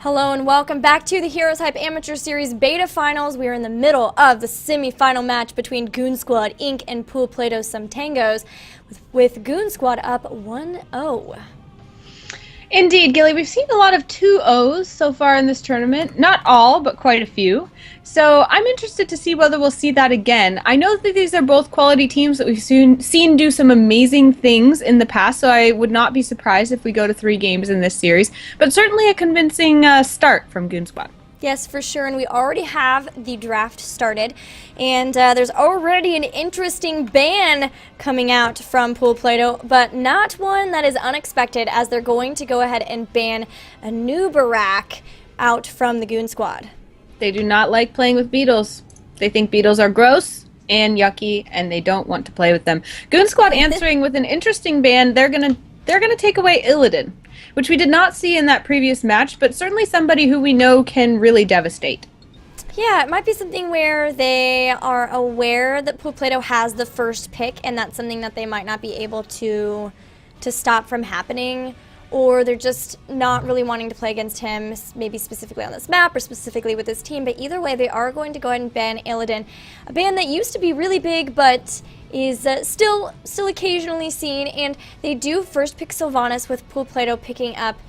Hello and welcome back to the HeroesHype Amateur Series Beta Finals. We are in the middle of the semi-final match between Goon Squad Inc. and Plato Some Tangos, with Goon Squad up 1-0. Indeed, Gilly, we've seen a lot of 2-0s so far in this tournament. Not all, but quite a few. So I'm interested to see whether we'll see that again. I know that these are both quality teams that we've seen do some amazing things in the past, so I would not be surprised if we go to 3 games in this series. But certainly a convincing start from Goon Squad. Yes, for sure, and we already have the draft started, and there's already an interesting ban coming out from Plato, but not one that is unexpected, as they're going to go ahead and ban a new Barak out from the Goon Squad. They do not like playing with beetles. They think beetles are gross and yucky, and they don't want to play with them. Goon Squad answering with an interesting ban. They're gonna take away Illidan, which we did not see in that previous match, but certainly somebody who we know can really devastate. Yeah, it might be something where they are aware that Plato has the first pick, and that's something that they might not be able to stop from happening, or they're just not really wanting to play against him, maybe specifically on this map or specifically with his team. But either way, they are going to go ahead and ban Illidan, a ban that used to be really big, but is still occasionally seen, and they do first pick Sylvanas, with Plato picking up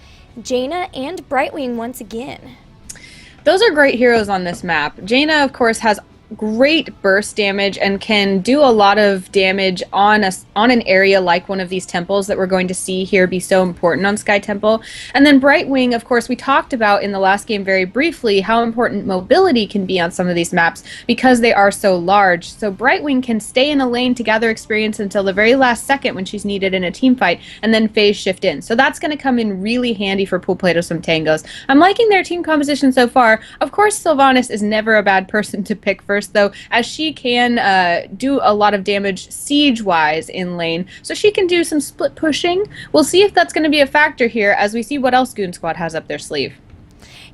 Jaina and Brightwing once again. Those are great heroes on this map. Jaina, of course, has great burst damage and can do a lot of damage on an area like one of these temples that we're going to see here be so important on Sky Temple. And then Brightwing, of course, we talked about in the last game very briefly how important mobility can be on some of these maps because they are so large. So Brightwing can stay in a lane to gather experience until the very last second when she's needed in a team fight, and then phase shift in. So that's going to come in really handy for Plato Some Tangos. I'm liking their team composition so far. Of course, Sylvanas is never a bad person to pick first, though, as she can do a lot of damage siege-wise in lane, so she can do some split pushing. We'll see if that's going to be a factor here as we see what else Goon Squad has up their sleeve.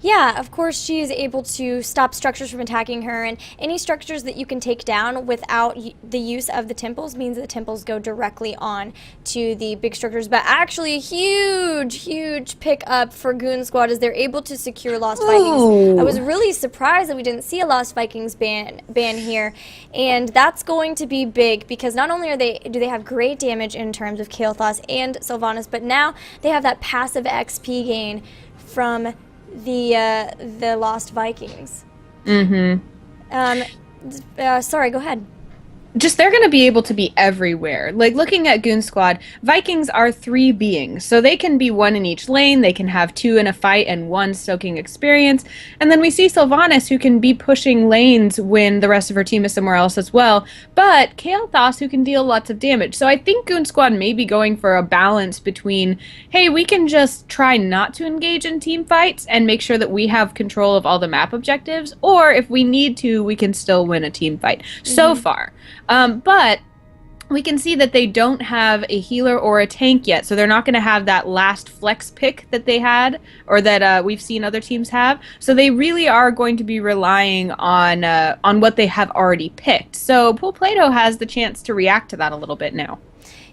Yeah, of course she is able to stop structures from attacking her, and any structures that you can take down without the use of the temples means the temples go directly on to the big structures. But actually, huge pick up for Goon Squad as they're able to secure Lost Vikings. I was really surprised that we didn't see a Lost Vikings ban here, and that's going to be big because not only do they have great damage in terms of Kael'thas and Sylvanas, but now they have that passive XP gain from the Lost Vikings. Sorry, go ahead. Just they're going to be able to be everywhere. Like, looking at Goon Squad, Vikings are 3 beings, so they can be 1 in each lane, they can have 2 in a fight and 1 soaking experience, and then we see Sylvanas, who can be pushing lanes when the rest of her team is somewhere else as well, but Kael'thas, who can deal lots of damage. So I think Goon Squad may be going for a balance between, hey, we can just try not to engage in team fights and make sure that we have control of all the map objectives, or if we need to, we can still win a team fight. So far. But we can see that they don't have a healer or a tank yet, so they're not going to have that last flex pick that they had, or that we've seen other teams have. So they really are going to be relying on what they have already picked. So Plato has the chance to react to that a little bit now.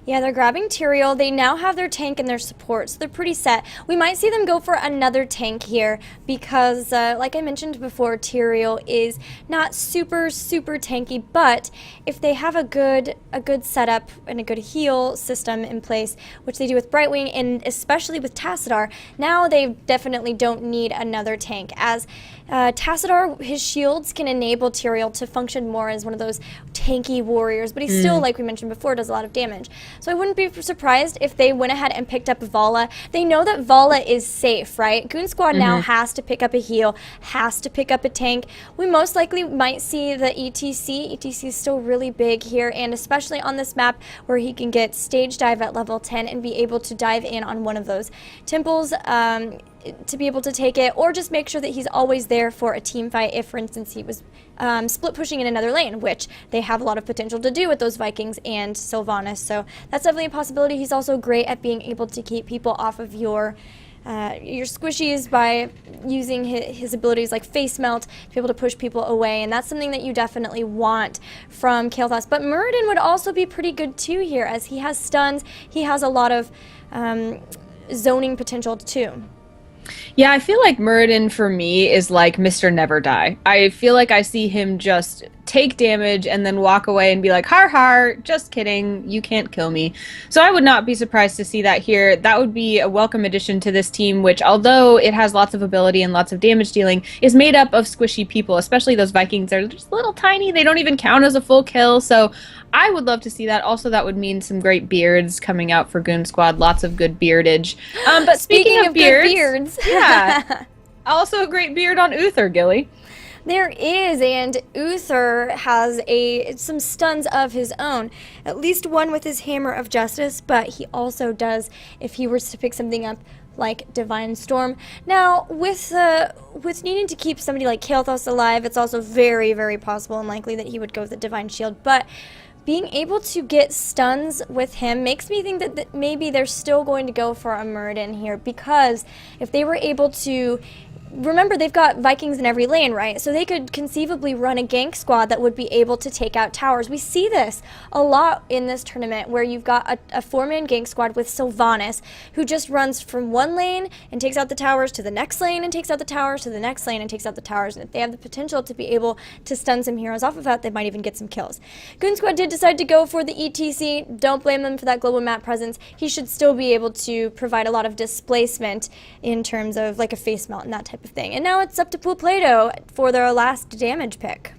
Yeah, they're grabbing Tyrael. They now have their tank and their support, so they're pretty set. We might see them go for another tank here because, like I mentioned before, Tyrael is not super tanky, but if they have a good setup and a good heal system in place, which they do with Brightwing and especially with Tassadar, now they definitely don't need another tank, as Tassadar, his shields can enable Tyrael to function more as one of those tanky warriors, but he's still, like we mentioned before, does a lot of damage. So I wouldn't be surprised if they went ahead and picked up Vala. They know that Vala is safe, right? Goon Squad now has to pick up a heal, has to pick up a tank. We most likely might see the ETC. ETC is still really big here, and especially on this map where he can get stage dive at level 10 and be able to dive in on one of those temples to be able to take it, or just make sure that he's always there for a team fight if, for instance, he was split pushing in another lane, which they have a lot of potential to do with those Vikings and Sylvanas. So that's definitely a possibility. He's also great at being able to keep people off of your squishies by using his abilities like Face Melt to be able to push people away, and that's something that you definitely want from Kael'thas. But Muradin would also be pretty good too here, as he has stuns, he has a lot of zoning potential too. Yeah, I feel like Muradin for me is like Mr. Never Die. I feel like I see him just take damage and then walk away and be like, har har, just kidding, you can't kill me. So I would not be surprised to see that here. That would be a welcome addition to this team, which, although it has lots of ability and lots of damage dealing, is made up of squishy people, especially those Vikings. They're just little tiny, they don't even count as a full kill. So I would love to see that. Also, that would mean some great beards coming out for Goon Squad, lots of good beardage. But speaking of good beards, beards. yeah. Also a great beard on Uther, Gilly. There is, and Uther has some stuns of his own. At least one with his Hammer of Justice, but he also does, if he were to pick something up like Divine Storm. Now, with needing to keep somebody like Kael'thas alive, it's also very, very possible and likely that he would go with the Divine Shield, but being able to get stuns with him makes me think that maybe they're still going to go for a Muradin here, because if they were able to, remember, they've got Vikings in every lane, right? So they could conceivably run a gank squad that would be able to take out towers. We see this a lot in this tournament, where you've got a four-man gank squad with Sylvanas, who just runs from one lane and takes out the towers to the next lane and takes out the towers to the next lane and takes out the towers. And if they have the potential to be able to stun some heroes off of that, they might even get some kills. Goon Squad did decide to go for the ETC. Don't blame them for that global map presence. He should still be able to provide a lot of displacement in terms of like a face melt and that type of thing. And now it's up to Plato for their last damage pick.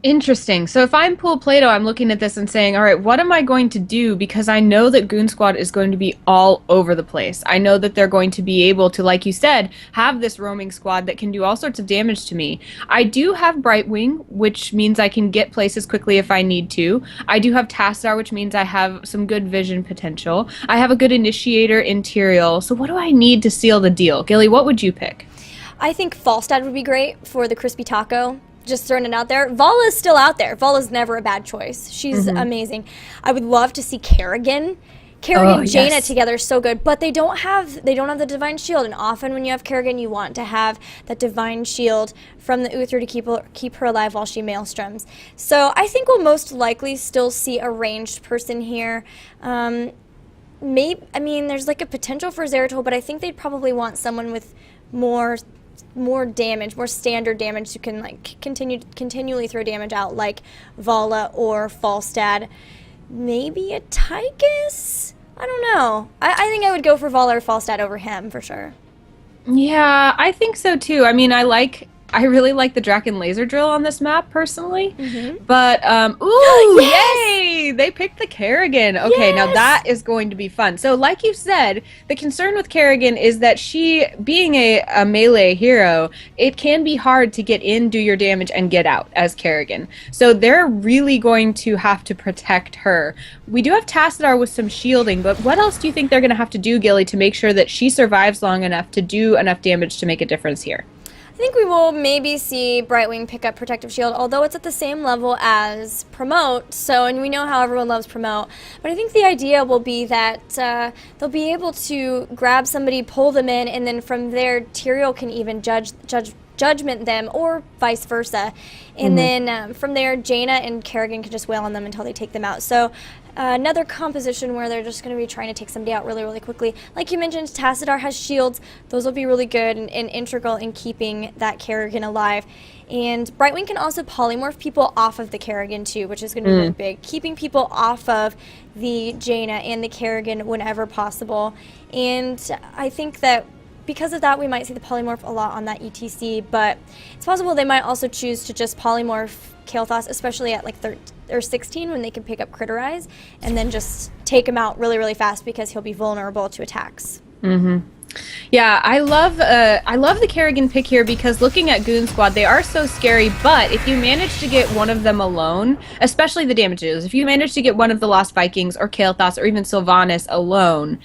Interesting. So if I'm Plato, I'm looking at this and saying, all right, what am I going to do? Because I know that Goon Squad is going to be all over the place. I know that they're going to be able to, like you said, have this roaming squad that can do all sorts of damage to me. I do have Brightwing, which means I can get places quickly if I need to. I do have Tassadar, which means I have some good vision potential. I have a good initiator in Tyrael. So what do I need to seal the deal? Gilly, what would you pick? I think Falstad would be great for the crispy taco. Just throwing it out there. Vala's still out there. Vala's never a bad choice. She's amazing. I would love to see Kerrigan. Kerrigan and Jaina together is so good, but they don't have the Divine Shield, and often when you have Kerrigan, you want to have that Divine Shield from the Uther to keep her alive while she maelstroms. So I think we'll most likely still see a ranged person here. There's like a potential for Zeratul, but I think they'd probably want someone with more damage, more standard damage, who can like continually throw damage out, like Vala or Falstad. Maybe a Tychus? I don't know. I think I would go for Vala or Falstad over him for sure. Yeah, I think so too. I mean, I really like the Draken laser drill on this map personally. But ooh, yay! They picked the Kerrigan. Okay, now that is going to be fun. So like you said, the concern with Kerrigan is that she, being a melee hero, it can be hard to get in, do your damage, and get out as Kerrigan. So they're really going to have to protect her. We do have Tassadar with some shielding, but what else do you think they're going to have to do, Gilly, to make sure that she survives long enough to do enough damage to make a difference here? I think we will maybe see Brightwing pick up Protective Shield, although it's at the same level as Promote, and we know how everyone loves Promote. But I think the idea will be that they'll be able to grab somebody, pull them in, and then from there, Tyrael can even judgment them, or vice versa. And then from there, Jaina and Kerrigan can just wail on them until they take them out. So another composition where they're just going to be trying to take somebody out really, really quickly. Like you mentioned, Tassadar has shields. Those will be really good and integral in keeping that Kerrigan alive. And Brightwing can also polymorph people off of the Kerrigan too, which is going to be really big. Keeping people off of the Jaina and the Kerrigan whenever possible. And I think that because of that, we might see the polymorph a lot on that ETC, but it's possible they might also choose to just polymorph Kael'thas, especially at like 16 when they can pick up Critterize, and then just take him out really, really fast because he'll be vulnerable to attacks. Yeah, I love the Kerrigan pick here because looking at Goon Squad, they are so scary, but if you manage to get one of them alone, especially the damages, if you manage to get one of the Lost Vikings or Kael'thas or even Sylvanas alone,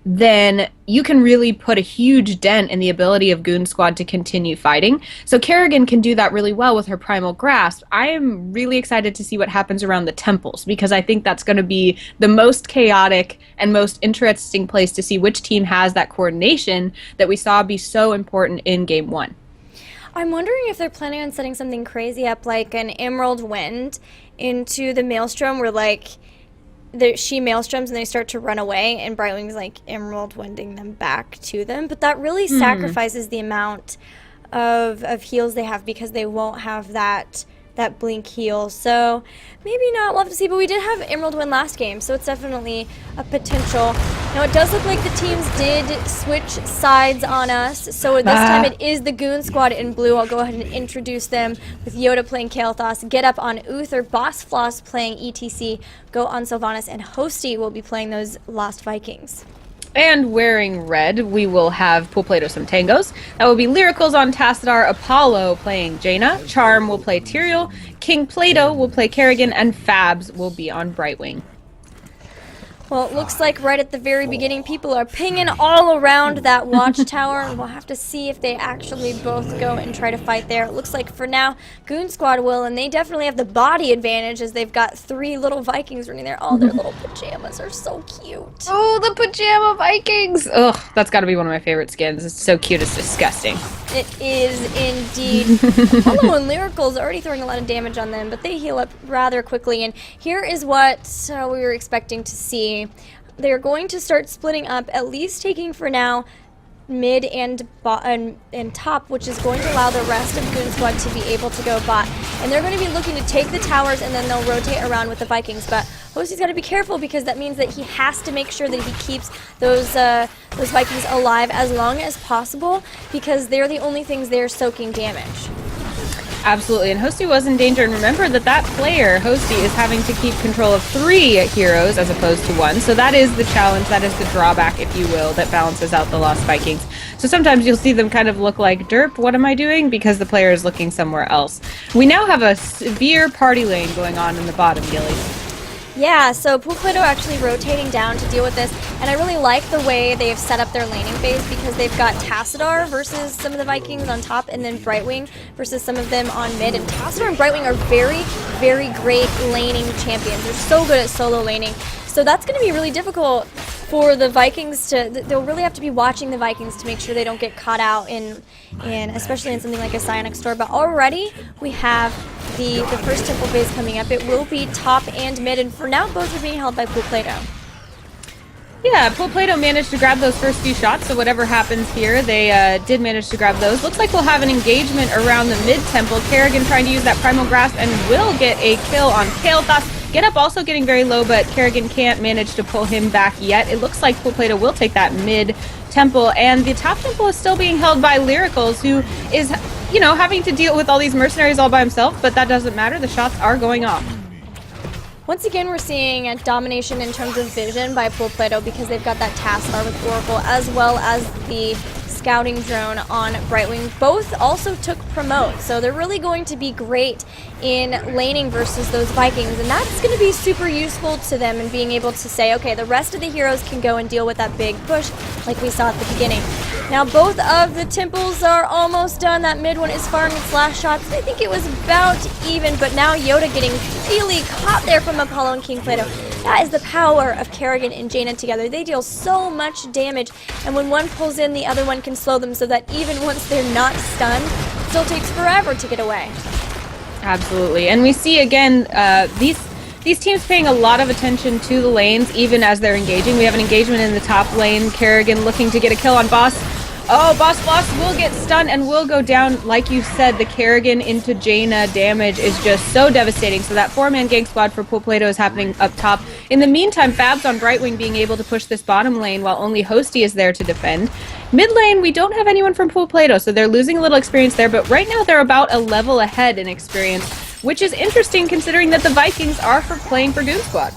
then you can really put a huge dent in the ability of Goon Squad to continue fighting. So Kerrigan can do that really well with her Primal Grasp. I am really excited to see what happens around the temples, because I think that's going to be the most chaotic and most interesting place to see which team has that coordination that we saw be so important in Game 1. I'm wondering if they're planning on setting something crazy up, like an Emerald Wind into the Maelstrom, where like she maelstroms and they start to run away, and Brightwing's like Emerald wending them back to them. But that really sacrifices the amount of heals they have, because they won't have that blink heal. So maybe not, we'll have to see. But we did have Emerald win last game, so it's definitely a potential. Now it does look like the teams did switch sides on us, so this time it is the Goon squad in blue. I'll go ahead and introduce them, with Yoda playing Kael'thas, Get Up on Uther, Boss Floss playing ETC, Go on Sylvanas, and Hosty will be playing those Lost Vikings. And wearing red, we will have Pool Plato some tangos. That will be Lyricals on Tassadar, Apollo playing Jaina, Charm will play Tyrael, King Plato will play Kerrigan, and Fabs will be on Brightwing. Well, it looks like right at the very beginning, people are pinging all around that watchtower, and we'll have to see if they actually both go and try to fight there. It looks like for now, Goon Squad will, and they definitely have the body advantage, as they've got 3 little Vikings running there. Oh, their little pajamas are so cute. Oh, the pajama Vikings! Ugh, that's got to be one of my favorite skins. It's so cute, it's disgusting. It is indeed. Apollo and Lyrical's already throwing a lot of damage on them, but they heal up rather quickly. And here is what we were expecting to see. They're going to start splitting up, at least taking for now mid and top, which is going to allow the rest of Goon Squad to be able to go bot. And they're going to be looking to take the towers, and then they'll rotate around with the Vikings. But Hosty's got to be careful, because that means that he has to make sure that he keeps those Vikings alive as long as possible, because they're the only things they're soaking damage. Absolutely, and Hosty was in danger, and remember that player, Hosty, is having to keep control of 3 heroes as opposed to 1, so that is the challenge, that is the drawback, if you will, that balances out the Lost Vikings. So sometimes you'll see them kind of look like, derp, what am I doing? Because the player is looking somewhere else. We now have a severe party lane going on in the bottom, Gilly. Yeah, so Pool Plato actually rotating down to deal with this, and I really like the way they've set up their laning phase, because they've got Tassadar versus some of the Vikings on top, and then Brightwing versus some of them on mid, and Tassadar and Brightwing are very, very great laning champions. They're so good at solo laning, so that's going to be really difficult for the Vikings to, they'll really have to be watching the Vikings to make sure they don't get caught out in especially in something like a Psionic Store. But already we have the first temple phase coming up. It will be top and mid, and for now both are being held by Pool Plato. Yeah, Pool Plato managed to grab those first few shots, so whatever happens here, they did manage to grab those. Looks like we'll have an engagement around the mid-temple. Kerrigan trying to use that Primal Grasp and will get a kill on Kael'thas. Get Up also getting very low, but Kerrigan can't manage to pull him back yet. It looks like Pool Plato will take that mid-temple, and the top temple is still being held by Lyricals, who is, you know, having to deal with all these mercenaries all by himself, but that doesn't matter. The shots are going off. Once again, we're seeing a domination in terms of vision by Pool Plato, because they've got that taskbar with Oracle, as well as the scouting drone on Brightwing. Both also took promote, so they're really going to be great in laning versus those Vikings, and that's going to be super useful to them in being able to say, okay, the rest of the heroes can go and deal with that big push like we saw at the beginning. Now both of the temples are almost done. That mid one is firing its last shots. I think it was about even, but now Yoda getting really caught there from Apollo and King Plato. That is the power of Kerrigan and Jaina together. They deal so much damage, and when one pulls in, the other one can slow them, so that even once they're not stunned, it still takes forever to get away. Absolutely, and we see again these teams paying a lot of attention to the lanes even as they're engaging. We have an engagement in the top lane. Kerrigan looking to get a kill on Boss. Oh, Boss Floss will get stunned and will go down. Like you said, the Kerrigan into Jaina damage is just so devastating. So that 4-man gang squad for Pool Plato is happening up top. In the meantime, Fabs on Brightwing being able to push this bottom lane while only Hosty is there to defend. Mid lane, we don't have anyone from Pool Plato, so they're losing a little experience there, but right now they're about a level ahead in experience, which is interesting considering that the Vikings are playing for Goon Squad.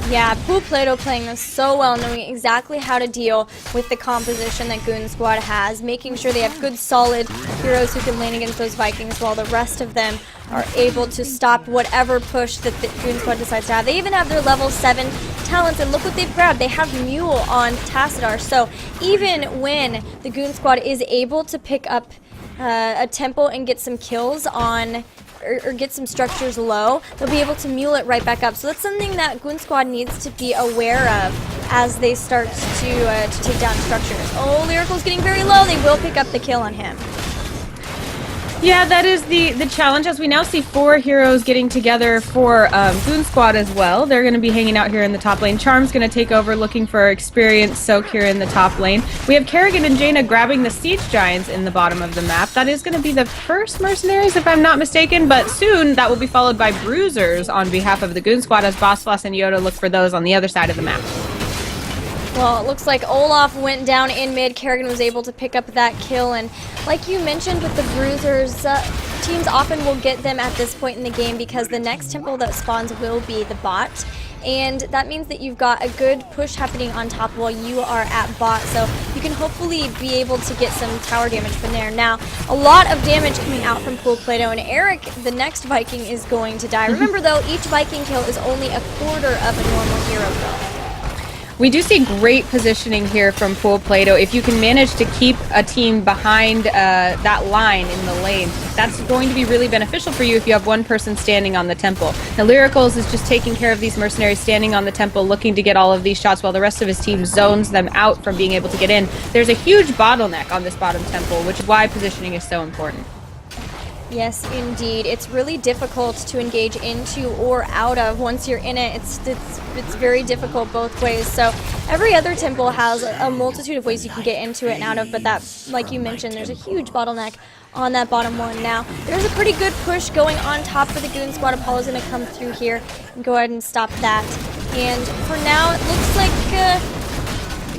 Yeah, Pool Plato playing this so well, knowing exactly how to deal with the composition that Goon Squad has, making sure they have good, solid heroes who can lane against those Vikings, while the rest of them are able to stop whatever push that the Goon Squad decides to have. They even have their level 7 talents, and look what they've grabbed. They have Mule on Tassadar, so even when the Goon Squad is able to pick up a tempo and get some kills on or get some structures low, they'll be able to mule it right back up. So that's something that Goon Squad needs to be aware of as they start to take down structures. Oh, Lyrical's getting very low. They will pick up the kill on him. Yeah, that is the challenge, as we now see 4 heroes getting together for Goon Squad as well. They're going to be hanging out here in the top lane. Charm's going to take over looking for experience soak here in the top lane. We have Kerrigan and Jaina grabbing the Siege Giants in the bottom of the map. That is going to be the first mercenaries, if I'm not mistaken, but soon that will be followed by Bruisers on behalf of the Goon Squad as Boss Floss and Yoda look for those on the other side of the map. Well, it looks like Olaf went down in mid. Kerrigan was able to pick up that kill, and like you mentioned with the Bruisers, teams often will get them at this point in the game because the next temple that spawns will be the bot, and that means that you've got a good push happening on top while you are at bot, so you can hopefully be able to get some tower damage from there. Now, a lot of damage coming out from Pool Plato, and Eric, the next Viking, is going to die. Remember though, each Viking kill is only a quarter of a normal hero kill. We do see great positioning here from Pool Plato. If you can manage to keep a team behind that line in the lane, that's going to be really beneficial for you if you have one person standing on the temple. Now, Lyricals is just taking care of these mercenaries standing on the temple, looking to get all of these shots while the rest of his team zones them out from being able to get in. There's a huge bottleneck on this bottom temple, which is why positioning is so important. Yes, indeed. It's really difficult to engage into or out of. Once you're in it, it's very difficult both ways. So every other temple has a multitude of ways you can get into it and out of, but that, like you mentioned, there's a huge bottleneck on that bottom one. Now, there's a pretty good push going on top for the Goon Squad. Apollo's going to come through here and go ahead and stop that. And for now, it looks like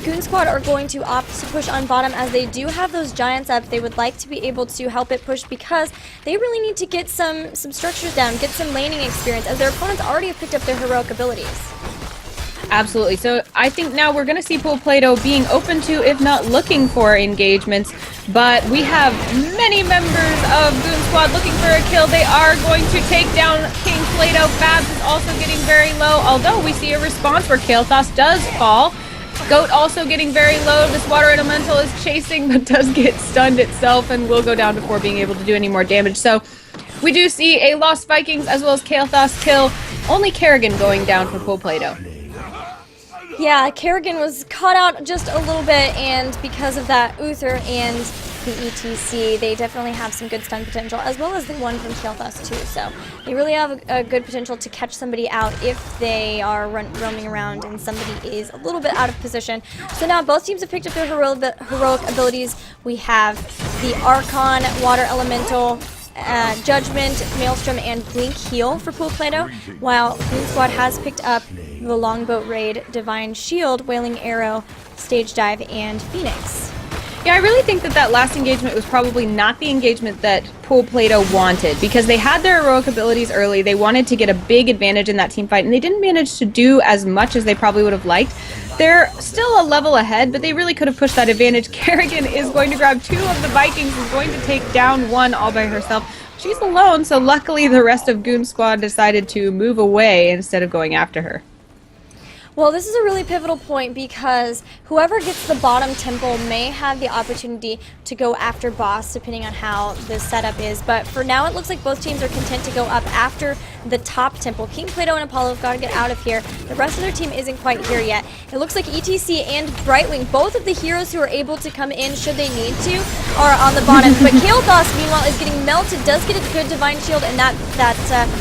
Goon Squad are going to opt to push on bottom as they do have those giants up. They would like to be able to help it push because they really need to get some structures down, get some laning experience, as their opponents already have picked up their heroic abilities. Absolutely. So I think now we're going to see Pool Plato being open to, if not looking for, engagements. But we have many members of Goon Squad looking for a kill. They are going to take down King Plato. Fabs is also getting very low, although we see a response where Kael'thas does fall. Goat also getting very low. This water elemental is chasing, but does get stunned itself and will go down before being able to do any more damage. So we do see a lost Vikings as well as Kael'thas kill. Only Kerrigan going down for Pool Plato. Yeah, Kerrigan was caught out just a little bit, and because of that Uther and the ETC, they definitely have some good stun potential, as well as the one from Kael'thas too. So they really have a good potential to catch somebody out if they are roaming around and somebody is a little bit out of position. So now both teams have picked up their heroic abilities. We have the Archon, Water Elemental, Judgment, Maelstrom, and Blink Heal for Pool Plato, while Goon Squad has picked up the Longboat Raid, Divine Shield, Wailing Arrow, Stage Dive, and Phoenix. Yeah, I really think that that last engagement was probably not the engagement that Pool Plato wanted, because they had their heroic abilities early. They wanted to get a big advantage in that team fight, and they didn't manage to do as much as they probably would have liked. They're still a level ahead, but they really could have pushed that advantage. Kerrigan is going to grab 2 of the Vikings and going to take down 1 all by herself. She's alone, so luckily the rest of Goon Squad decided to move away instead of going after her. Well, this is a really pivotal point because whoever gets the bottom temple may have the opportunity to go after boss, depending on how the setup is. But for now, it looks like both teams are content to go up after the top temple. King Plato and Apollo have got to get out of here. The rest of their team isn't quite here yet. It looks like ETC and Brightwing, both of the heroes who are able to come in should they need to, are on the bottom. But Kael'thas, meanwhile, is getting melted, does get a good Divine Shield, and that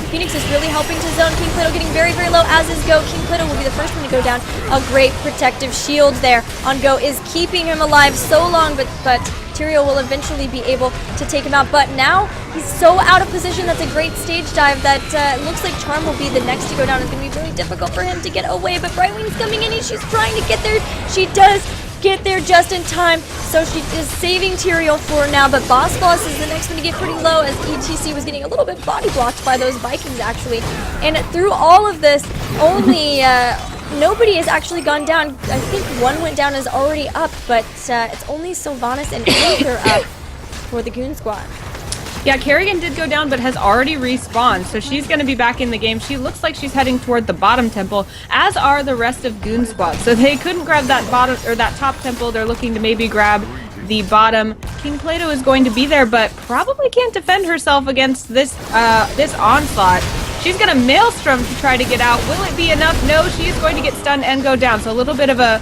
Phoenix is really helping to zone. King Plato getting very, very low, as is Go. King Plato will be the first one to go down. A great protective shield there on Go is keeping him alive so long, but Tyrael will eventually be able to take him out. But now he's so out of position. That's a great stage dive that looks like Charm will be the next to go down. It's going to be really difficult for him to get away, but Brightwing's coming in and she's trying to get there. She does get there just in time, so she is saving Tyrael for now, but Boss Boss is the next one to get pretty low, as ETC was getting a little bit body blocked by those Vikings, actually. And through all of this, only nobody has actually gone down. I think one went down, is already up, but it's only Sylvanas and Aether up for the Goon Squad. Yeah, Kerrigan did go down, but has already respawned, so she's going to be back in the game. She looks like she's heading toward the bottom temple, as are the rest of Goon Squad. So they couldn't grab that bottom or that top temple. They're looking to maybe grab the bottom. King Plato is going to be there, but probably can't defend herself against this this onslaught. She's going to Maelstrom to try to get out. Will it be enough? No, she is going to get stunned and go down. So a little bit of a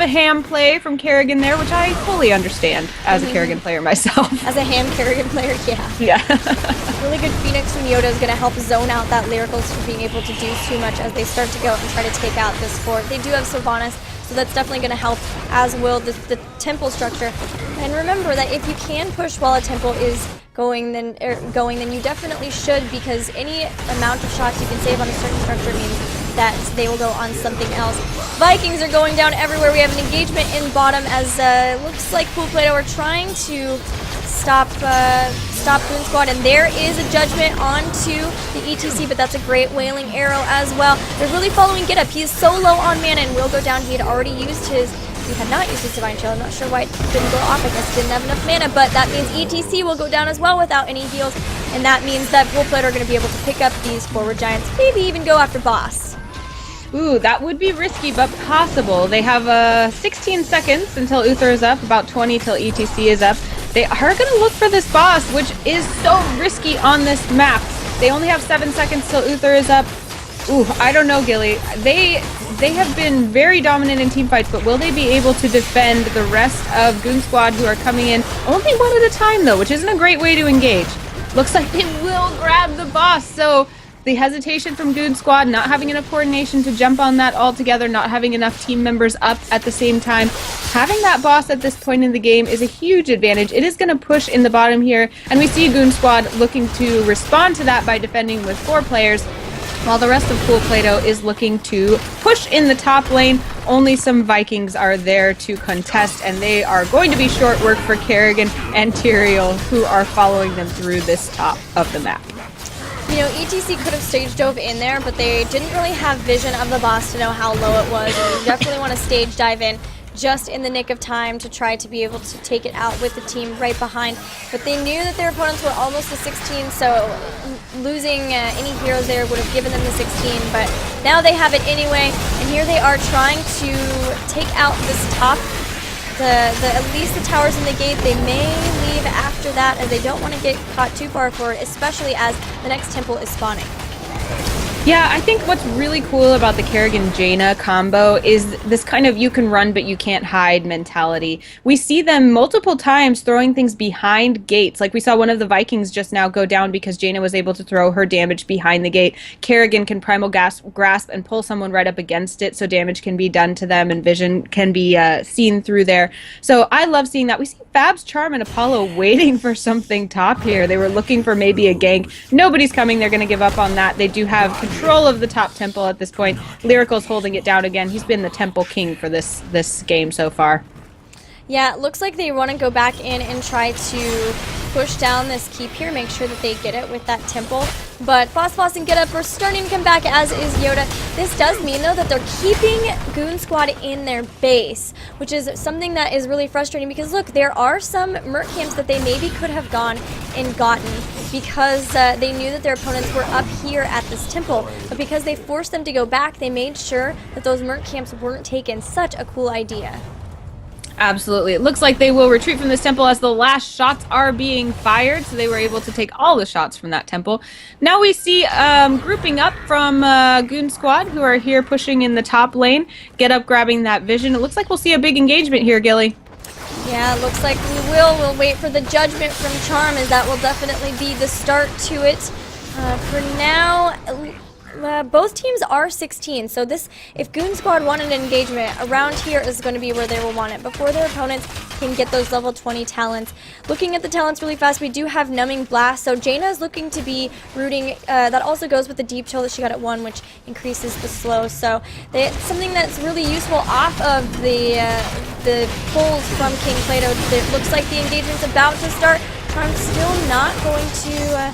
ham play from Kerrigan there, which I fully understand as a Kerrigan player myself. As a ham Kerrigan player, yeah. Yeah. Really good Phoenix from Yoda is going to help zone out that Lyricals from being able to do too much as they start to go and try to take out this fort. They do have Sylvanas, so that's definitely going to help, as will the temple structure. And remember that if you can push while a temple is going, then you definitely should, because any amount of shots you can save on a certain structure means that they will go on something else. Vikings are going down everywhere. We have an engagement in bottom as looks like Plato are trying to stop Goon Squad, and there is a judgment onto the ETC, but that's a great wailing arrow as well. They're really following Get Up. He is so low on mana and will go down. He had already used his, he had not used his Divine Shield. I'm not sure why it didn't go off. I guess he didn't have enough mana, but that means ETC will go down as well without any heals, and that means that Plato are going to be able to pick up these forward giants, maybe even go after boss. Ooh, that would be risky, but possible. They have 16 seconds until Uther is up, about 20 till ETC is up. They are going to look for this boss, which is so risky on this map. They only have 7 seconds till Uther is up. Ooh, I don't know, Gilly. They have been very dominant in team fights, but will they be able to defend the rest of Goon Squad who are coming in only one at a time, though, which isn't a great way to engage. Looks like they will grab the boss, so the hesitation from Goon Squad, not having enough coordination to jump on that all together, not having enough team members up at the same time. Having that boss at this point in the game is a huge advantage. It is going to push in the bottom here, and we see Goon Squad looking to respond to that by defending with 4 players, while the rest of Plato is looking to push in the top lane. Only some Vikings are there to contest, and they are going to be short work for Kerrigan and Tyrael, who are following them through this top of the map. You know, ETC could have stage dove in there, but they didn't really have vision of the boss to know how low it was. And you definitely want to stage dive in just in the nick of time to try to be able to take it out with the team right behind. But they knew that their opponents were almost to 16, so losing any heroes there would have given them the 16. But now they have it anyway, and here they are trying to take out this top. At least the towers in the gate. They may leave after that, as they don't want to get caught too far forward, especially as the next temple is spawning. Yeah, I think what's really cool about the Kerrigan-Jaina combo is this kind of you can run but you can't hide mentality. We see them multiple times throwing things behind gates. Like we saw one of the Vikings just now go down because Jaina was able to throw her damage behind the gate. Kerrigan can Primal Grasp and pull someone right up against it so damage can be done to them and vision can be seen through there. So I love seeing that. We see Fab's Charm and Apollo waiting for something top here. They were looking for maybe a gank. Nobody's coming. They're going to give up on that. They do have control of the top temple at this point. Lyrical's holding it down again. He's been the temple king for this game so far. Yeah, it looks like they want to go back in and try to push down this keep here, make sure that they get it with that temple. But Floss and Get Up are starting to come back, as is Yoda. This does mean, though, that they're keeping Goon Squad in their base, which is something that is really frustrating because, look, there are some Merc camps that they maybe could have gone and gotten because they knew that their opponents were up here at this temple. But because they forced them to go back, they made sure that those Merc camps weren't taken. Such a cool idea. Absolutely. It looks like they will retreat from this temple as the last shots are being fired, so they were able to take all the shots from that temple. Now we see grouping up from Goon Squad, who are here pushing in the top lane. Get Up grabbing that vision. It looks like we'll see a big engagement here, Gilly. Yeah, it looks like we will. We'll wait for the judgment from Charm, as that will definitely be the start to it. For now, both teams are 16, so this, if Goon Squad wanted an engagement, around here is going to be where they will want it, before their opponents can get those level 20 talents. Looking at the talents really fast, we do have Numbing Blast, so Jaina is looking to be rooting, that also goes with the Deep Chill that she got at 1, which increases the slow, so it's something that's really useful off of the pulls from King Plato. It looks like the engagement's about to start. Charm's still not going to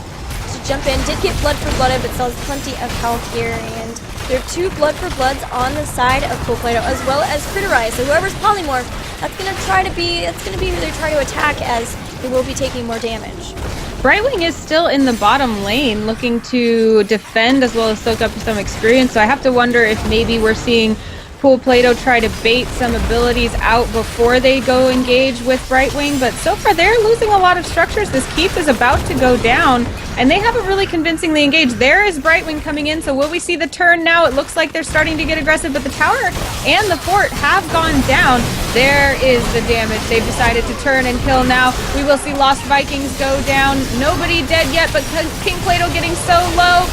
jump in. Did get Blood for Blooded, but still has plenty of health here, and there are 2 Blood for Bloods on the side of Plato, as well as Criterize. So whoever's polymorph, that's gonna be who they try to attack, as they will be taking more damage. Brightwing is still in the bottom lane, looking to defend as well as soak up some experience. So I have to wonder if maybe we're seeing Pool Plato try to bait some abilities out before they go engage with Brightwing, but so far they're losing a lot of structures. This keep is about to go down, and they haven't really convincingly engaged. There is Brightwing coming in, so will we see the turn now? It looks like they're starting to get aggressive, but the tower and the fort have gone down. There is the damage. They've decided to turn and kill now. We will see Lost Vikings go down. Nobody dead yet, but King Plato getting so low.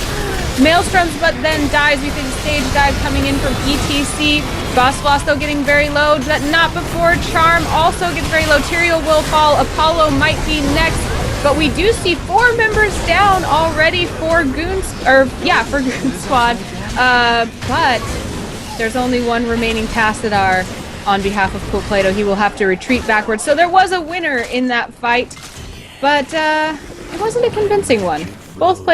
Maelstroms, but then dies. We see the stage dive coming in from ETC. Boss Floss, though, getting very low, but not before. Charm also gets very low. Tyrael will fall. Apollo might be next, but we do see 4 members down already for Goon Squad. But there's only one remaining Tassadar on behalf of Pool Plato. He will have to retreat backwards. So there was a winner in that fight, but it wasn't a convincing one. Both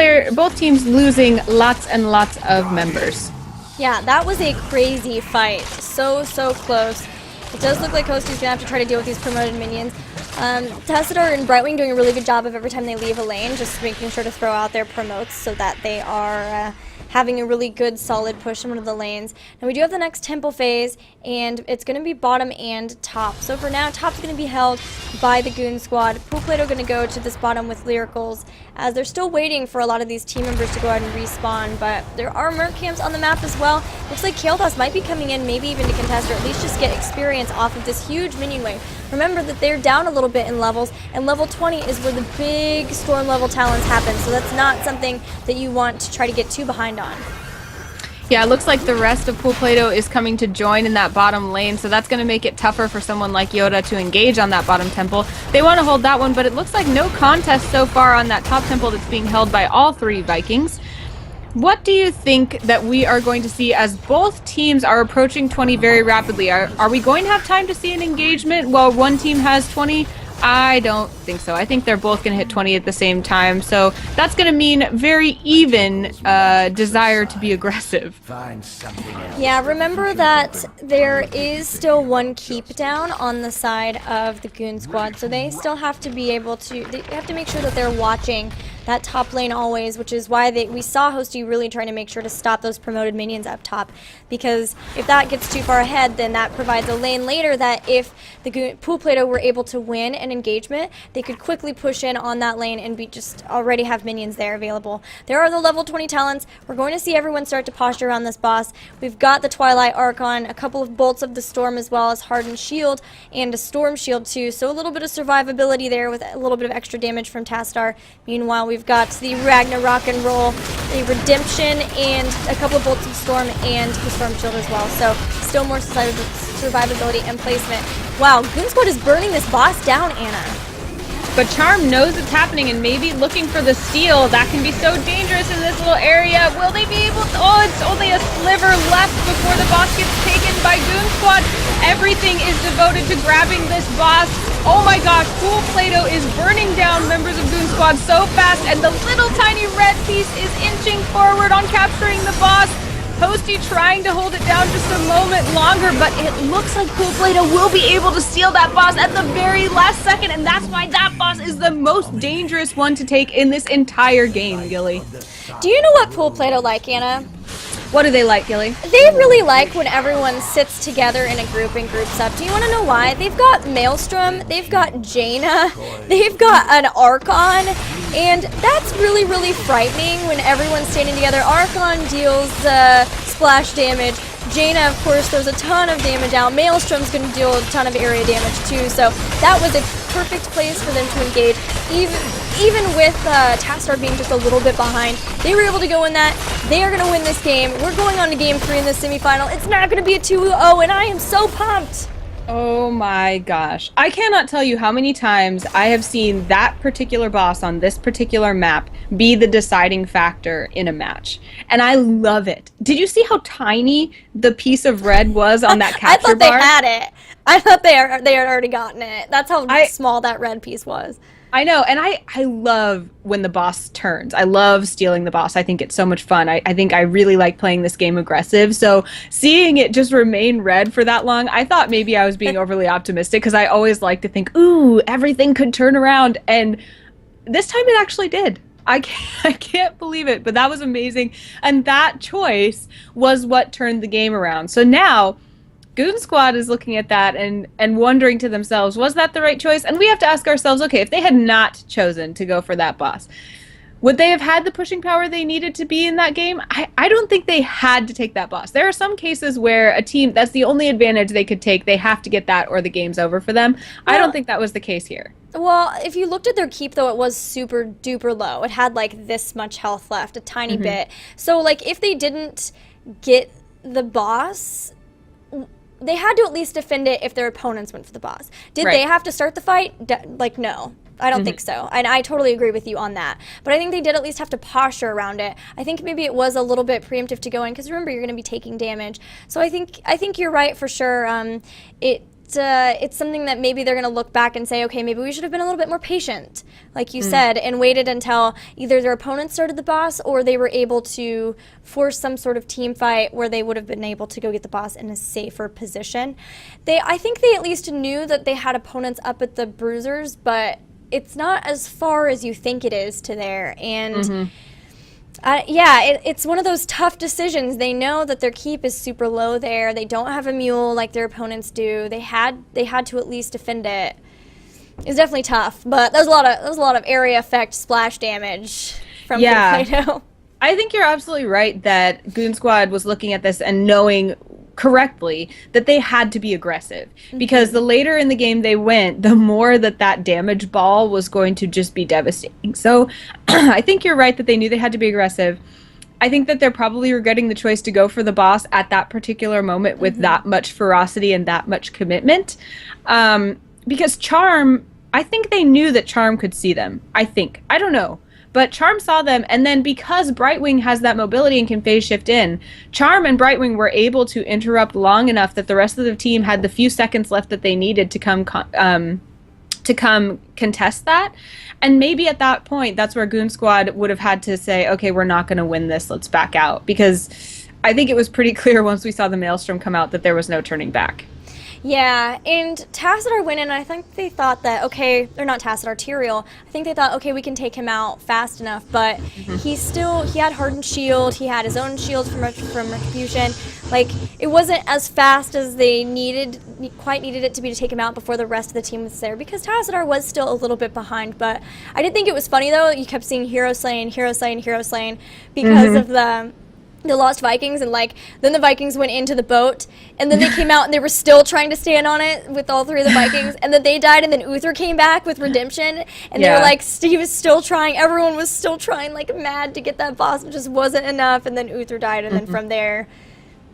teams losing lots and lots of members. Yeah, that was a crazy fight. So close. It does look like Hosty's gonna have to try to deal with these promoted minions. Tassadar and Brightwing doing a really good job of every time they leave a lane, just making sure to throw out their promotes so that they are having a really good solid push in one of the lanes. Now we do have the next temple phase, and it's going to be bottom and top. So for now, top's going to be held by the Goon Squad. Pool Plato going to go to this bottom with Lyricals, as they're still waiting for a lot of these team members to go ahead and respawn, but there are merc camps on the map as well. Looks like Kael'thas might be coming in, maybe even to contest, or at least just get experience off of this huge minion wave. Remember that they're down a little bit in levels, and level 20 is where the big storm level talents happen, so that's not something that you want to try to get too behind on. Yeah, it looks like the rest of Pool Plato is coming to join in that bottom lane, so that's going to make it tougher for someone like Yoda to engage on that bottom temple. They want to hold that one, but it looks like no contest so far on that top temple that's being held by all 3 Vikings. What do you think that we are going to see as both teams are approaching 20 very rapidly? Are we going to have time to see an engagement while one team has 20? I don't think so. I think they're both going to hit 20 at the same time, so that's going to mean very even desire to be aggressive. Yeah, remember that there is still one keep down on the side of the Goon Squad, so they still have to be able to, they have to make sure that they're watching that top lane always, which is why we saw Hosty really trying to make sure to stop those promoted minions up top, because if that gets too far ahead, then that provides a lane later that if the Pool Plato were able to win an engagement, they could quickly push in on that lane and be just already have minions there available. There are the level 20 talents. We're going to see everyone start to posture around this boss. We've got the Twilight Archon, a couple of bolts of the Storm as well as Hardened Shield, and a Storm Shield too, so a little bit of survivability there with a little bit of extra damage from Tassadar. Meanwhile, we've got the Ragnarok and Roll, the Redemption, and a couple of bolts of Storm and the Storm Shield as well, so still more survivability and placement. Wow, Goon Squad is burning this boss down, Anna. But Charm knows it's happening and maybe looking for the steal. That can be so dangerous in this little area. Will they be able to? Oh, it's only a sliver left before the boss gets taken by Goon Squad. Everything is devoted to grabbing this boss. Oh my gosh, Pool Plato is burning down members of Goon Squad so fast, and the little tiny red piece is inching forward on capturing the boss. Hosty trying to hold it down just a moment longer, but it looks like Pool Plato will be able to steal that boss at the very last second, and that's why that boss is the most dangerous one to take in this entire game, Gilly. Do you know what Pool Plato like, Anna? What do they like, Gilly? They really like when everyone sits together in a group and groups up. Do you want to know why? They've got Maelstrom, they've got Jaina, they've got an Archon, and that's really, really frightening when everyone's standing together. Archon deals splash damage. Jaina, of course, throws a ton of damage out. Maelstrom's going to deal a ton of area damage too, so that was a perfect place for them to engage. Even with Tassadar being just a little bit behind, they were able to go in that. They are going to win this game. We're going on to game 3 in the semifinal. It's not going to be a 2-0, and I am so pumped. Oh my gosh. I cannot tell you how many times I have seen that particular boss on this particular map be the deciding factor in a match. And I love it. Did you see how tiny the piece of red was on that capture bar? I thought they had it. I thought they had already gotten it. That's how small that red piece was. I know, and I love when the boss turns. I love stealing the boss. I think it's so much fun. I think I really like playing this game aggressive, so seeing it just remain red for that long, I thought maybe I was being overly optimistic, because I always like to think, ooh, everything could turn around, and this time it actually did. I can't believe it, but that was amazing. And that choice was what turned the game around. So now Goon Squad is looking at that and wondering to themselves, was that the right choice? And we have to ask ourselves, okay, if they had not chosen to go for that boss, would they have had the pushing power they needed to be in that game? I don't think they had to take that boss. There are some cases where a team, that's the only advantage they could take. They have to get that or the game's over for them. I don't think that was the case here. Well, if you looked at their keep, though, it was super duper low. It had like this much health left, a tiny bit. So like if they didn't get the boss, they had to at least defend it if their opponents went for the boss. Did they have to start the fight? Like, no. I don't think so. And I totally agree with you on that. But I think they did at least have to posture around it. I think maybe it was a little bit preemptive to go in, because remember, you're going to be taking damage. So I think you're right for sure. It's something that maybe they're going to look back and say, okay, maybe we should have been a little bit more patient, like you said, and waited until either their opponent started the boss or they were able to force some sort of team fight where they would have been able to go get the boss in a safer position. I think they at least knew that they had opponents up at the bruisers, but it's not as far as you think it is to there. And it's one of those tough decisions. They know that their keep is super low there. They don't have a mule like their opponents do. They had to at least defend it. It's definitely tough, but there's a lot of area effect splash damage from Plato. I think you're absolutely right that Goon Squad was looking at this and knowing correctly that they had to be aggressive, because the later in the game they went, the more that damage ball was going to just be devastating. So I think you're right that they knew they had to be aggressive. I think that they're probably regretting the choice to go for the boss at that particular moment with that much ferocity and that much commitment, because Charm, I think they knew that Charm could see them. I don't know. But Charm saw them, and then because Brightwing has that mobility and can phase shift in, Charm and Brightwing were able to interrupt long enough that the rest of the team had the few seconds left that they needed to come contest that. And maybe at that point, that's where Goon Squad would have had to say, okay, we're not going to win this, let's back out. Because I think it was pretty clear once we saw the Maelstrom come out that there was no turning back. Yeah, and Tassadar went in, and I think they thought that, okay, or not Tassadar, Tyrael, I think they thought, okay, we can take him out fast enough, but he had Hardened Shield, he had his own shields from Retribution. Like, it wasn't as fast as they quite needed it to be to take him out before the rest of the team was there, because Tassadar was still a little bit behind. But I did think it was funny, though, you kept seeing hero slain, because of the Lost Vikings, and like then the Vikings went into the boat, and then they came out and they were still trying to stand on it with all three of the Vikings, and then they died, and then Uther came back with Redemption, and they were like, he was still trying, everyone was still trying like mad to get that boss, but just wasn't enough, and then Uther died, and then from there,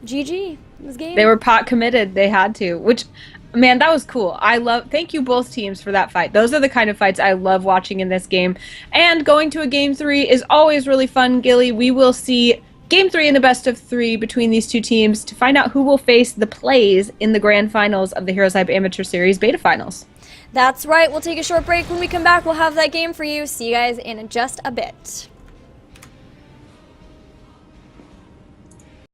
GG, it was game. They were pot committed, they had to, which, man, that was cool. Thank you both teams for that fight. Those are the kind of fights I love watching in this game, and going to a Game 3 is always really fun, Gilly. We will see Game 3 in a best of 3 between these two teams to find out who will face the plays in the grand finals of the HeroesHype Amateur Series BetaFinals. That's right. We'll take a short break. When we come back, we'll have that game for you. See you guys in just a bit.